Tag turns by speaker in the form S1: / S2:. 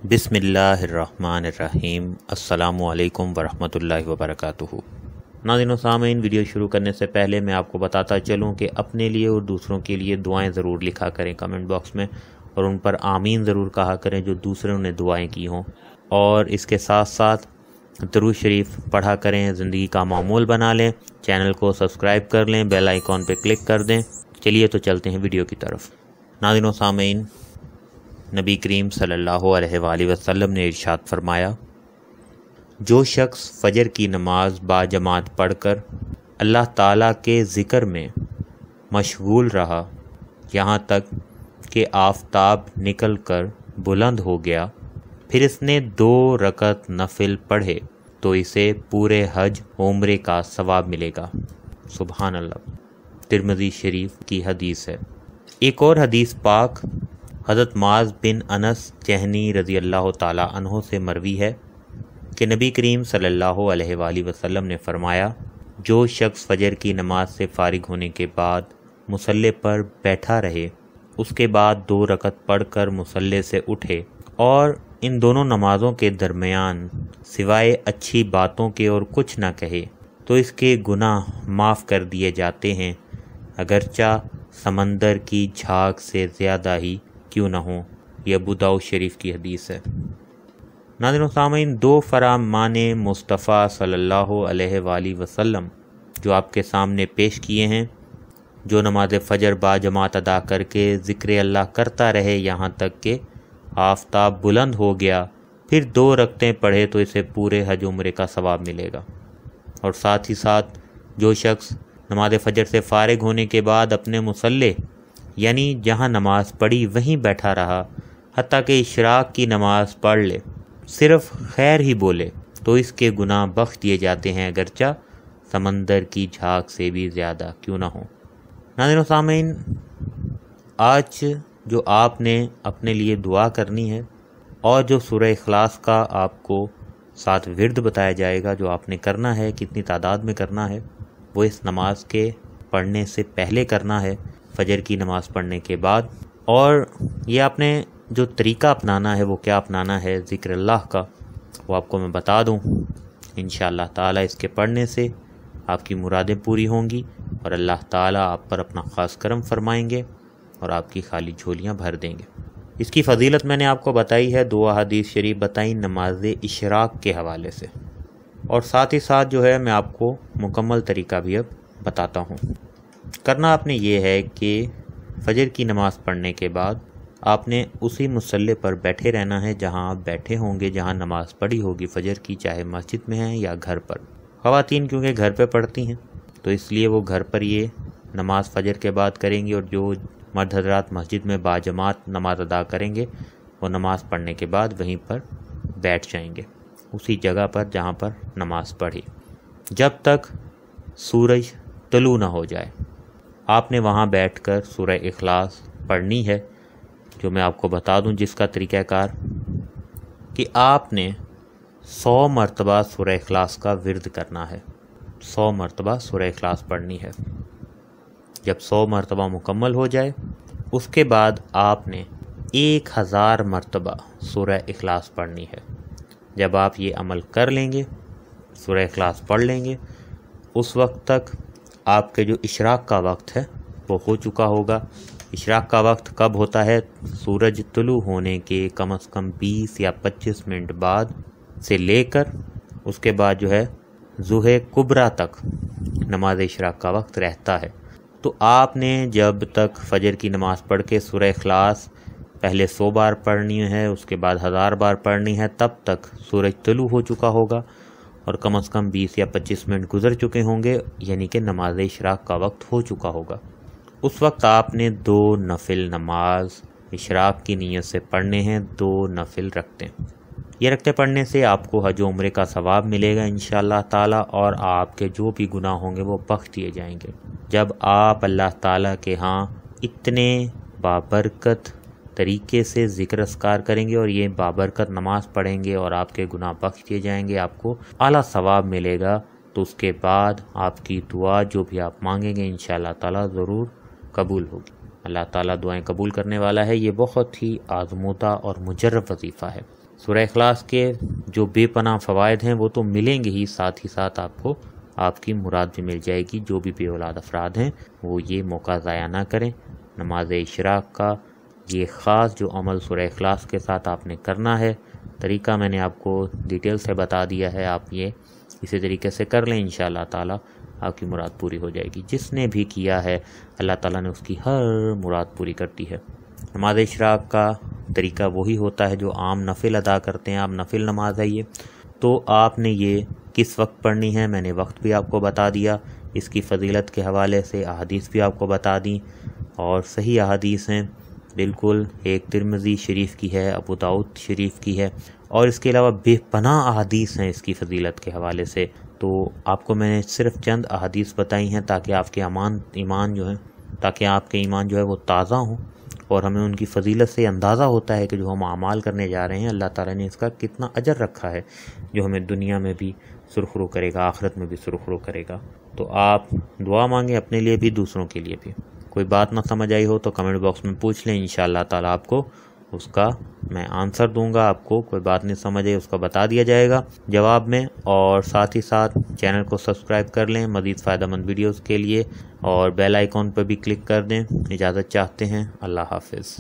S1: बिस्मिल्लाहिर्रहमानिर्रहीम। अस्सलामुअलैकुम वरहमतुल्लाहि वबरकातुहू। नाज़रीन व सामीन, वीडियो शुरू करने से पहले मैं आपको बताता चलूँ कि अपने लिए और दूसरों के लिए दुआएं ज़रूर लिखा करें कमेंट बॉक्स में, और उन पर आमीन ज़रूर कहा करें जो दूसरों ने दुआएं की हों। और इसके साथ साथ दरूद शरीफ पढ़ा करें, ज़िंदगी का मामूल बना लें, चैनल को सब्सक्राइब कर लें, बेल आइकॉन पर क्लिक कर दें। चलिए तो चलते हैं वीडियो की तरफ। नाज़रीन व सामीन, नबी करीम सल्लल्लाहु अलैहि वसल्लम ने इरशाद फरमाया, जो शख्स फ़जर की नमाज बाजमात पढ़कर अल्लाह ताला के ज़िक्र में मशगूल रहा यहाँ तक कि आफ़ताब निकल कर बुलंद हो गया, फिर इसने 2 रकत नफिल पढ़े तो इसे पूरे हज उम्रे का सवाब मिलेगा। सुभान अल्लाह। तिरमिज़ी शरीफ की हदीस है। एक और हदीस पाक हज़रत माज़ बिन अनस जहनी रज़ी अल्लाह ताला अन्हो से मरवी है कि नबी करीम सल्लल्लाहु अलैहि वसल्लम ने फरमाया, जो शख्स फ़जर की नमाज से फ़ारिग होने के बाद मुसल्ले पर बैठा रहे, उसके बाद 2 रकत पढ़कर मुसल्ले से उठे और इन दोनों नमाज़ों के दरमियान सिवाय अच्छी बातों के और कुछ ना कहे, तो इसके गुनाह माफ़ कर दिए जाते हैं, अगरचा समंदर की झाग से ज़्यादा ही क्यों न हो। यह अबू दाऊद शरीफ की हदीस है। नाज़रीन व सामीन, 2 फरमाने मुस्तफ़ा सल्लल्लाहु अलैहि वसल्लम जो आपके सामने पेश किए हैं, जो नमाज फ़जर बाजमात अदा करके ज़िक्र अल्लाह करता रहे यहाँ तक कि आफ़ताब बुलंद हो गया, फिर 2 रकतें पढ़े तो इसे पूरे हज उम्रे का सवाब मिलेगा। और साथ ही साथ जो शख्स नमाज फ़जर से फ़ारिग होने के बाद अपने मुसल्ले यानी जहाँ नमाज पढ़ी वहीं बैठा रहा हत्ता कि इशराक की नमाज पढ़ ले, सिर्फ खैर ही बोले, तो इसके गुनाह बख्श दिए जाते हैं, अगरचा समंदर की झाग से भी ज़्यादा क्यों ना हो। नाज़रीन व सामीन, आज जो आपने अपने लिए दुआ करनी है और जो सूरह इखलास का आपको साथ विर्द बताया जाएगा जो आपने करना है, कितनी तादाद में करना है, वो इस नमाज के पढ़ने से पहले करना है, फ़जर की नमाज़ पढ़ने के बाद। और ये आपने जो तरीका अपनाना है वो क्या अपनाना है ज़िक्र अल्लाह का, वो आपको मैं बता दूं। इंशाअल्लाह ताला इसके पढ़ने से आपकी मुरादें पूरी होंगी और अल्लाह ताला आप पर अपना ख़ास करम फरमाएंगे और आपकी खाली झोलियां भर देंगे। इसकी फ़जीलत मैंने आपको बताई है, 2 हदीस शरीफ बताई नमाज इशराक के हवाले से, और साथ ही साथ जो है मैं आपको मुकम्मल तरीका भी अब बताता हूँ। करना आपने ये है कि फ़जर की नमाज़ पढ़ने के बाद आपने उसी मुसल्ले पर बैठे रहना है जहाँ आप बैठे होंगे, जहाँ नमाज़ पढ़ी होगी फ़जर की, चाहे मस्जिद में है या घर पर। ख़वातीन क्योंकि घर पे पढ़ती हैं तो इसलिए वो घर पर ये नमाज़ फ़जर के बाद करेंगी, और जो मर्द हज़रात मस्जिद में बाजमात नमाज अदा करेंगे वो नमाज़ पढ़ने के बाद वहीं पर बैठ जाएंगे, उसी जगह पर जहाँ पर नमाज़ पढ़ी, जब तक सूरज तलू ना हो जाए। आपने वहाँ बैठकर सूरह इखलास पढ़नी है, जो मैं आपको बता दूं जिसका तरीक़ाकार कि आपने 100 मरतबा सूरह इखलास का विर्द करना है, 100 मरतबा सूरह इखलास पढ़नी है। जब 100 मरतबा मुकम्मल हो जाए उसके बाद आपने 1000 मरतबा सूरह इखलास पढ़नी है। जब आप ये अमल कर लेंगे, सूरह इखलास पढ़ लेंगे, उस वक्त तक आपके जो इशराक का वक्त है वो हो चुका होगा। इशराक का वक्त कब होता है? सूरज तुलू होने के कम से कम 20 या 25 मिनट बाद से लेकर उसके बाद जो है ज़ुहे कुबरा तक नमाज इशराक का वक्त रहता है। तो आपने जब तक फ़जर की नमाज़ पढ़ के सूरह इखलास पहले 100 बार पढ़नी है, उसके बाद 1000 बार पढ़नी है, तब तक सूरज तुलू हो चुका होगा और कम से कम 20 या 25 मिनट गुजर चुके होंगे, यानी कि नमाज इशराक का वक्त हो चुका होगा। उस वक्त आपने 2 नफिल नमाज इशराक की नीयत से पढ़ने हैं, 2 नफिल रखते हैं। ये रखते पढ़ने से आपको हज उम्रे का सवाब मिलेगा इंशाअल्लाह ताला, और आपके जो भी गुनाह होंगे वो बख्श दिए जाएंगे। जब आप अल्लाह ताला के यहाँ इतने बाबरकत तरीके से ज़िक्र अस्कार करेंगे और ये बाबरकत नमाज पढ़ेंगे और आपके गुनाह बख्श दिए जाएंगे, आपको आला सवाब मिलेगा, तो उसके बाद आपकी दुआ जो भी आप मांगेंगे इंशाअल्लाह ताला ज़रूर कबूल होगी। اللہ تعالیٰ دعائیں قبول کرنے والا ہے۔ یہ بہت ہی آزمودہ اور مجرب وظیفہ ہے۔ سورہ اخلاص کے جو بے پناہ فوائد ہیں وہ تو ملیں گے ہی، ساتھ ہی ساتھ آپ کو آپ کی مراد بھی مل جائے گی۔ جو بھی بے اولاد افراد ہیں وہ یہ موقع ضائع نہ کریں۔ نماز اشراق کا یہ خاص جو عمل سورہ اخلاص کے ساتھ آپ نے کرنا ہے، طریقہ میں نے آپ کو ڈیٹیل سے بتا دیا ہے، آپ یہ اسی طریقے سے کر لیں، انشاءاللہ تعالیٰ آپ کی مراد پوری ہو جائے گی۔ جس نے بھی کیا ہے اللہ تعالیٰ نے اس کی ہر مراد پوری کرتی ہے۔ نماز اشراق کا طریقہ وہی ہوتا ہے جو عام نفل ادا کرتے ہیں، آپ نفل نماز ہے یہ، تو آپ نے یہ کس وقت پڑھنی ہے میں نے وقت بھی آپ کو بتا دیا، اس کی فضیلت کے حوالے سے احادیث بھی آپ کو بتا دیں، اور صحیح احادیث ہیں بالکل۔ ایک ترمذی شریف کی ہے، ابو داؤد شریف کی ہے، اور اس کے علاوہ بے پناہ احادیث ہیں اس کی فضیلت کے حوالے سے۔ تو آپ کو میں نے صرف چند احادیث بتائی ہیں تاکہ آپ کے ایمان جو ہے وہ تازہ ہوں، اور ہمیں ان کی فضیلت سے اندازہ ہوتا ہے کہ جو ہم اعمال کرنے جا رہے ہیں اللہ تعالیٰ نے اس کا کتنا اجر رکھا ہے، جو ہمیں دنیا میں بھی سرخرو کرے گا، آخرت میں بھی سرخرو کرے گا۔ تو آپ دعا مانگیں اپنے لیے بھی، دوسروں کے لیے بھی۔ کوئی بات نہ سمجھ آئی ہو تو کمنٹ باکس میں پوچھ لیں، انشاءاللہ تعالیٰ آپ کو اس کا میں آنسر دوں گا۔ آپ کو کوئی بات نہیں سمجھ آئی اس کا بتا دیا جائے گا جواب میں، اور ساتھ ہی ساتھ چینل کو سبسکرائب کر لیں مزید فائدہ مند ویڈیوز کے لیے، اور بیل آئیکن پر بھی کلک کر دیں۔ اجازت چاہتے ہیں، اللہ حافظ۔